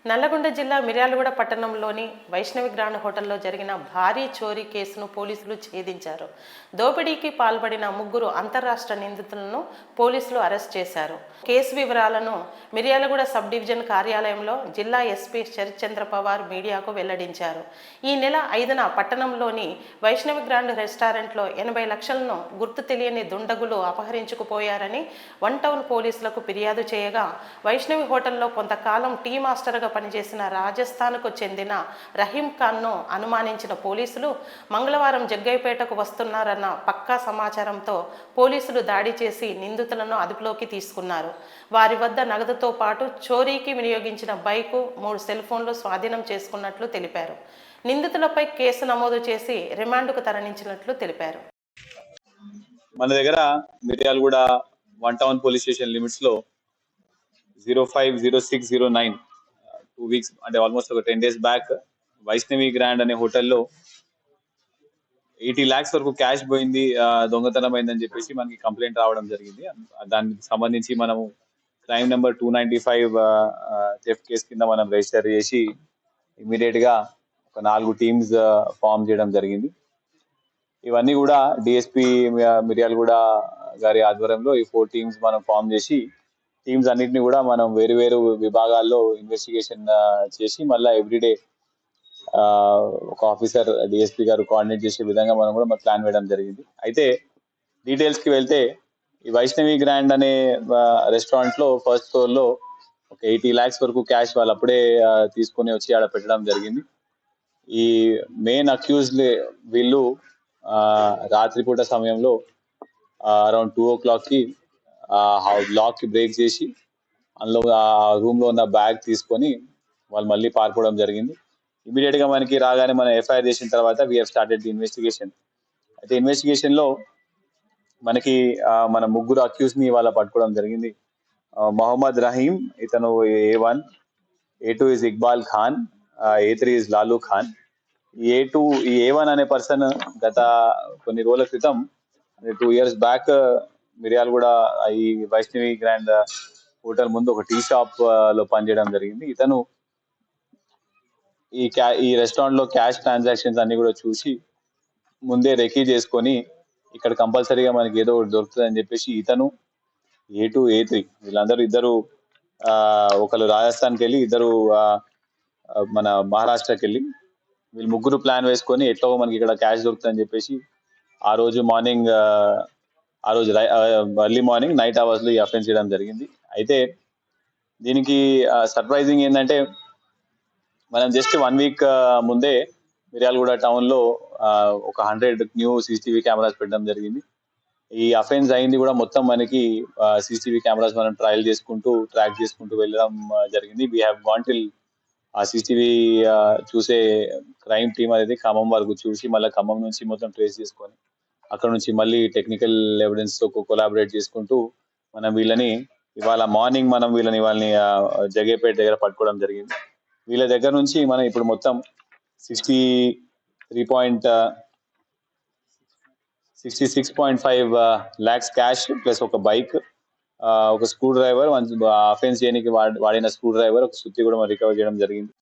నల్లగొండ జిల్లా మిర్యాలగూడ పట్టణంలోని వైష్ణవి గ్రాండ్ హోటల్లో జరిగిన భారీ చోరీ కేసును పోలీసులు ఛేదించారు. దోపిడీకి పాల్పడిన ముగ్గురు అంతర్రాష్ట్ర నిందితులను పోలీసులు అరెస్ట్ చేశారు. కేసు వివరాలను మిర్యాలగూడ సబ్ డివిజన్ కార్యాలయంలో జిల్లా ఎస్పీ శరత్చంద్ర పవార్ మీడియాకు వెల్లడించారు. ఈ నెల 5న పట్టణంలోని వైష్ణవి గ్రాండ్ రెస్టారెంట్లో 80 లక్షలను గుర్తు తెలియని దుండగులు అపహరించుకుపోయారని వన్ టౌన్ పోలీసులకు ఫిర్యాదు చేయగా, వైష్ణవి హోటల్లో కొంతకాలం టీ మాస్టర్గా పనిచేసిన రాజస్థాన్కు చెందిన రహీం ఖాన్ను అనుమానించిన పోలీసులు మంగళవారం జగ్గయ్యపేటకు వస్తున్నారన్న పక్కా సమాచారంతో పోలీసులు దాడి చేసి నిందితులను అదుపులోకి తీసుకున్నారు. వారి వద్ద నగదుతో పాటు చోరీకి వినియోగించిన బైకు, 3 సెల్ ఫోన్లు స్వాధీనం చేసుకున్నట్లు తెలిపారు. నిందితులపై కేసు నమోదు చేసి రిమాండ్కు తరలించినట్లు తెలిపారు. మన దగ్గర Miryalaguda one town police station limits లో 050609 2 వీక్స్ అంటే ఆల్మోస్ట్ ఒక 10 days బ్యాక్ వైష్ణవి గ్రాండ్ అనే హోటల్లో 80 lakhs వరకు క్యాష్ పోయింది, దొంగతనం అయిందని చెప్పేసి మనకి కంప్లైంట్ రావడం జరిగింది. దానికి సంబంధించి మనము క్రైమ్ నెంబర్ 295 థెఫ్ట్ కేసు కింద మనం రిజిస్టర్ చేసి ఇమీడియట్ గా ఒక 4 టీమ్స్ ఫామ్ చేయడం జరిగింది. ఇవన్నీ కూడా డిఎస్పీ మిర్యాలగూడ గారి ఆధ్వర్యంలో ఈ 4 టీమ్స్ మనం ఫామ్ చేసి టీమ్స్ అన్నిటిని కూడా మనం వేరు వేరు విభాగాల్లో ఇన్వెస్టిగేషన్ చేసి మళ్ళీ ఎవ్రీడే ఒక ఆఫీసర్ డిఎస్పీ గారు కోఆర్డినేట్ చేసే విధంగా మనం కూడా ప్లాన్ వేయడం జరిగింది. అయితే డీటెయిల్స్ కి వెళ్తే ఈ వైష్ణవి గ్రాండ్ అనే రెస్టారెంట్ లో ఫస్ట్ ఫ్లోర్ లో ఒక 80 lakhs వరకు క్యాష్ వాళ్ళు అప్పుడే తీసుకొని వచ్చి ఆడ పెట్టడం జరిగింది. ఈ మెయిన్ అక్యూజ్డ్ వీళ్ళు రాత్రిపూట సమయంలో అరౌండ్ 2 o'clock కి లాక్ కి బ్రేక్ చేసి అందులో ఆ రూమ్ లో ఉన్న బ్యాగ్ తీసుకొని వాళ్ళు మళ్ళీ పారిపోవడం జరిగింది. ఇమీడియట్ గా మనకి రాగానే మనం ఎఫ్ఐఆర్ చేసిన తర్వాత we have started the investigation. అయితే ఇన్వెస్టిగేషన్ లో మనకి మన ముగ్గురు అక్యూజ్ ని వాళ్ళ పట్టుకోవడం జరిగింది. మొహమ్మద్ రహీం, ఇతను A1, A2 is Iqbal Khan, A3 is Lalu Khan. ఈ A1 అనే పర్సన్ గత కొన్ని రోజుల క్రితం 2 years బ్యాక్ మిర్యాలగూడ ఈ వైష్ణవి గ్రాండ్ హోటల్ ముందు ఒక టీ షాప్ లో పనిచేయడం జరిగింది. ఇతను ఈ రెస్టారెంట్ లో క్యాష్ ట్రాన్సాక్షన్స్ అన్ని కూడా చూసి ముందే రెకీ చేసుకొని ఇక్కడ కంపల్సరీగా మనకి ఏదో ఒకటి దొరుకుతుంది అని చెప్పేసి ఇతను A2, A3 వీళ్ళందరూ ఇద్దరు ఒకరు రాజస్థాన్కి వెళ్ళి ఇద్దరు మన మహారాష్ట్రకి వెళ్ళి వీళ్ళు ముగ్గురు ప్లాన్ వేసుకొని ఎట్లో మనకి ఇక్కడ క్యాష్ దొరుకుతుందని చెప్పేసి ఆ రోజు ఎర్లీ మార్నింగ్ నైట్ అవర్స్ లో ఈ అఫెన్స్ చేయడం జరిగింది. అయితే దీనికి సర్ప్రైజింగ్ ఏంటంటే మనం జస్ట్ 1 week ముందే మిర్యాలగూడ టౌన్ లో ఒక 100 న్యూ CCTV కెమెరాస్ పెట్టడం జరిగింది. ఈ అఫెన్స్ అయింది కూడా మొత్తం మనకి CCTV కెమెరాస్ మనం ట్రయల్ చేసుకుంటూ ట్రాక్ చేసుకుంటూ వెళ్ళడం జరిగింది. వీ హ్యావ్ గాన్ టిల్ ఆ CCTV చూసే క్రైమ్ టీమ్ అనేది ఖమ్మం వరకు చూసి మళ్ళీ ఖమ్మం నుంచి మొత్తం ట్రేస్ చేసుకొని అక్కడ నుంచి మళ్ళీ టెక్నికల్ ఎవిడెన్స్ తో కొలాబరేట్ చేసుకుంటూ మనం ఇవాళ మార్నింగ్ వాళ్ళని జగ్గయ్యపేట దగ్గర పట్టుకోవడం జరిగింది. వీళ్ళ దగ్గర నుంచి మనం ఇప్పుడు మొత్తం 66.5 lakhs క్యాష్ ప్లస్ ఒక బైక్, ఒక స్క్రూ డ్రైవర్, అఫెన్స్ చేయడానికి వాడిన స్క్రూ డ్రైవర్, ఒక సుత్తి కూడా మనం రికవర్ చేయడం జరిగింది.